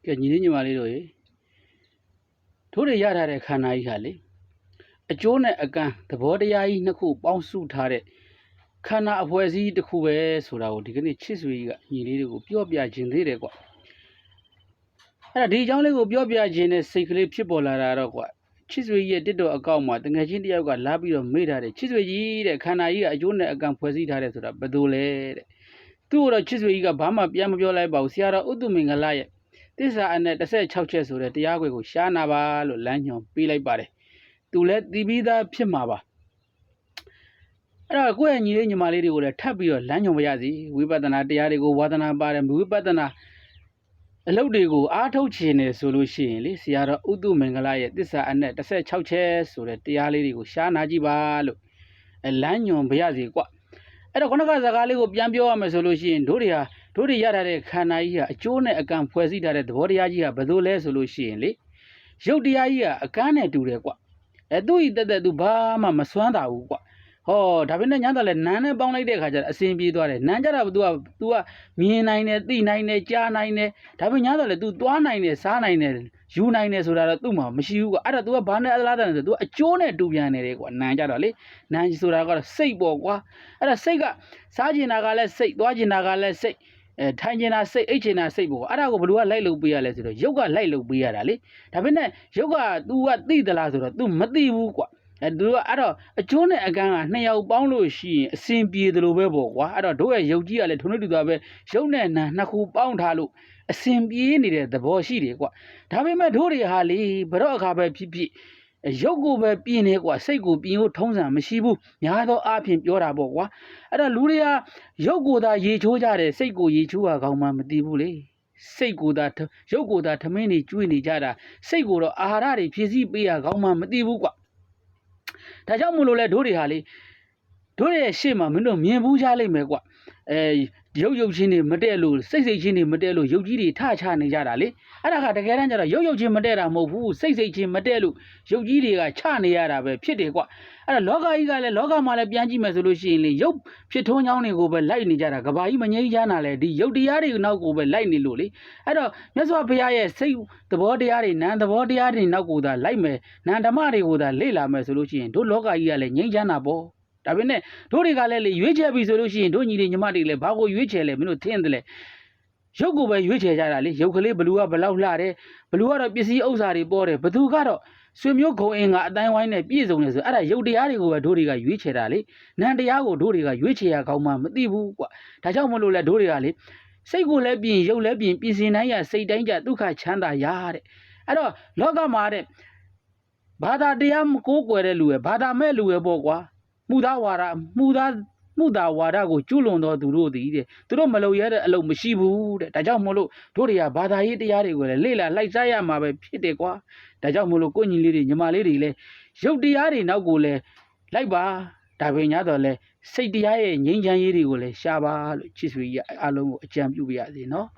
ကဲညီလေးညီမလေးတို့ရေတို့တွေရထားတဲ့ခန္ဓာကြီးဟာလေအကျိုးနဲ့အကန့်သဘောတရားကြီးနှစ်ခုပေါင်းစုထားတဲ့ခန္ဓာအဖွဲ့အစည်းတစ်ခုပဲဆိုတာကိုဒီကနေ့ချစ်ဆွေကြီးကညီလေးတွေကိုပြောပြခြင်းသေးတယ်ကွာအဲ့ဒါဒီအကြောင်းလေးကိုပြောပြခြင်းနဲ့စိတ်ကလေးဖြစ်ပေါ်လာတာတော့ကွာချစ်ဆွေကြီးရဲ့တစ်တော်အကောင့်မှာတငယ်ချင်းတယောက်ကလာပြီးတော့မေးထားတယ်ချစ်ဆွေကြီးတဲ့ခန္ဓာကြီးကအကျိုးနဲ့အကန့်ဖွဲ့စည်းထားတယ်ဆိုတာဘယ်လိုလဲတဲ့သူ့ကိုတော့ချစ်ဆွေကြီးကဘာမှပြန်မပြောလိုက်ပါဘူးဆရာတော်ဥတ္တမင်္ဂလာရဲ့သစ္စာအနဲ့16ချက်ဆိုတဲ့တရားခွေကိုရှားနာပါလို့လမ်းညွှန်ပေးလိုက်ပါတယ်သူလည်းသိပြီးသားဖြစ်မှာပါအဲ့တော့ကိုယ့်ရဲ့ညီလေးညီမလေးတွေကိုလည်းထပ်ပြီးတော့လမ်းညွှန်ပါရစေဝိပဿနာတရားတွေကိုဝါသနာပါတယ်ဝိပဿနာအလုပ်တွေကိုအားထုတ်ခြင်းနဲ့ဆိုလို့ရှိရင်လေဆရာတော်ဥတ္တမင်္ဂလာရဲ့သစ္စာအနဲ့16ချက်ဆိုတဲ့တရားလေးတွေကိုရှားနာကြည့်ပါလို့လမ်းညွှန်ပါရစေကွအဲ့တော့ခုနကစကားလေးကိုပြန်ပြောရမယ်ဆိုလို့ရှိရင်တို့တွေရထားတဲ့ခန္ဓာကြီးဟာအကျိုးနဲ့အကန့်ဖွဲ့စည်းထားတဲ့သဘောတရားကြီးဟာဘယ်လိုလဲဆိုလို့ရှိရင်လေရုပ်တရားကြီးကအကန့်နဲ့တူတယ်ကွသူ့ဤတက်သူဘာမှမစွမ်းတာဘူးကွဟောဒါပေမဲ့ညတော့လဲနန်းနဲ့ပေါင်းလိုက်တဲ့ခါကျတော့အစင်ပြေးသွားတယ်နန်းကြတာतूကမြင်နိုင်တယ်သိနိုင်တယ်ကြားနိုင်တယ်ဒါပေမဲ့ညတော့လဲ तू သွားနိုင်တယ်စားနိုင်တယ်ယူနိုင်တယ်ဆိုတာတော့သူ့မှာမရှိဘူးကွအဲ့တော့ तू ကဘာနဲ့အလားတန်ဆို तू အကျိုးနဲ့တူပြန်နေတယ်ကွနန်းကြတော့လေနန်းဆိုတာကတော့စိတ်ပေါ့ကွာအဲ့ဒါစိတ်ကစားကျင်တာကလည်းစိတ်သွားကျင်တာကလည်းစိတ်ထိုင်ကျင်တာစိတ်အိတ်ကျင်တာစိတ်ပေါ့အဲ့ဒါကိုဘယ်လိုကလိုက်လုပ်ပေးရလဲဆိုတော့ရုပ်ကလိုက်လုပ်ပေးရတာလေဒါပေမဲ့ရုပ်က तू ကသိသလားဆိုတော့ तू မသိဘူးကွသူကအဲ့တော့အကျိုးနဲ့အကန့်ကနှစ်ယောက်ပေါင်းလို့ရှိရင်အစဉ်ပြေတယ်လို့ပဲပေါ့ကွာအဲ့တော့တို့ရဲ့ရုပ်ကြီးကလည်းထုံးတူတာပဲရုပ်နဲ့နာနှစ်ခုပေါင်းထားလို့အစဉ်ပြေနေတဲ့သဘောရှိတယ်ကွာဒါပေမဲ့တို့တွေဟာလေဘယ်တော့အခါပဲဖြစ်ဖြစ်ရုပ်ကိုပဲပြင်းနေကွာစိတ်ကိုပြင်းဖို့ထုံးစံမရှိဘူးများသောအားဖြင့်ပြောတာပေါ့ကွာအဲ့တော့လူတွေကရုပ်ကိုသာရေချိုးကြတယ်စိတ်ကိုရေချိုးရကောင်းမှမသိဘူးလေစိတ်ကိုသာရုပ်ကိုသာထမင်းတွေကျွေးနေကြတာစိတ်ကိုတော့အာဟာရတွေဖြည့်ဆည်းပေးရကောင်းမှမသိဘူးကွာဒါကြောင့်မို့လို့လဲတို့တွေဟာလေတို့ရဲ့ရှေ့မှာမင်းတို့မြင်ဘူးကြလိမ့်မယ်ကွာရုပ်ချင်းတွေမတည့်လို့စိတ်ချင်းတွေမတည့်လို့ရုပ်ကြီးတွေထချနေကြတာလေအဲ့ဒါကတကယ်တမ်းကျတော့ရုပ်ချင်းမတည့်တာမဟုတ်ဘူးစိတ်ချင်းမတည့်လို့ရုပ်ကြီးတွေကချနေရတာပဲဖြစ်တယ်ကွာအဲ့တော့လောကကြီးကလည်းလောကမှာလည်းပြန်ကြည့်မယ်ဆိုလို့ရှိရင်လေရုပ်ဖြစ်ထွန်းချောင်းတွေကိုပဲလိုက်နေကြတာကဘာကြီးမငြိမ်းချမ်းတာလေဒီရုပ်တရားတွေနောက်ကိုပဲလိုက်နေလို့လေအဲ့တော့မြတ်စွာဘုရားရဲ့စိတ်သဘောတရားတွေနံသဘောတရားတွေနောက်ကိုသာလိုက်မယ်နံဓမ္မတွေကိုသာလေ့လာမယ်ဆိုလို့ရှိရင်တို့လောကကြီးကလည်းငြိမ်းချမ်းတာပေါ့ဒါပေမဲ့တို့တွေကလည်းလေရွေးချယ်ပြီဆိုလို့ရှိရင်တို့ညီတွေညီမတွေလည်းဘာကိုရွေးချယ်လဲမင်းတို့ထင်တယ်လေရုပ်ကိုပဲရွေးချယ်ကြတာလေရုပ်ကလေးဘလူကဘလောက်လှတယ်ဘလူကတော့ပစ္စည်းဥစ္စာတွေပေါ်တယ်ဘသူကတော့ဆွေမျိုးခုံအင်ကအတိုင်းဝိုင်းနဲ့ပြည့်စုံနေဆိုအဲ့ဒါရုပ်တရားတွေကိုပဲတို့တွေကရွေးချယ်တာလေနံတရားကိုတို့တွေကရွေးချယ်ရကောင်းမှမသိဘူးကွာဒါကြောင့်မလို့လဲတို့တွေကလေစိတ်ကိုလည်းပြင်ရုပ်လည်းပြင်ပြင်စင်တိုင်းရစိတ်တိုင်းကြဒုက္ခချမ်းသာရတဲ့အဲ့တော့လောကမှာတဲ့ဘာသာတရားမကိုးကွယ်တဲ့လူရဲ့ဘာသာမဲ့လူရဲ့ပေါ့ကွာမှုသားဝါဒကိုကျွလွန်တော်သူတို့သည်တဲ့သူတို့မလုပ်ရတဲ့အလုပ်မရှိဘူးတဲ့ဒါကြောင့်မို့လို့တို့တွေကဘာသာရေးတရားတွေကိုလည်းလေ့လာလိုက်စားရမှာပဲဖြစ်တယ်ကွာဒါကြောင့်မို့လို့ကိုညီလေးတွေညီမလေးတွေလည်းရုပ်တရားတွေနောက်ကိုလည်းလိုက်ပါဒါပဲညာတော့လဲစိတ်တရားရဲ့ငြိမ်းချမ်းရေးတွေကိုလည်းရှားပါလို့ချစ်ဆွေကြီးအားလုံးကိုအကြံပြုပါရစေနော်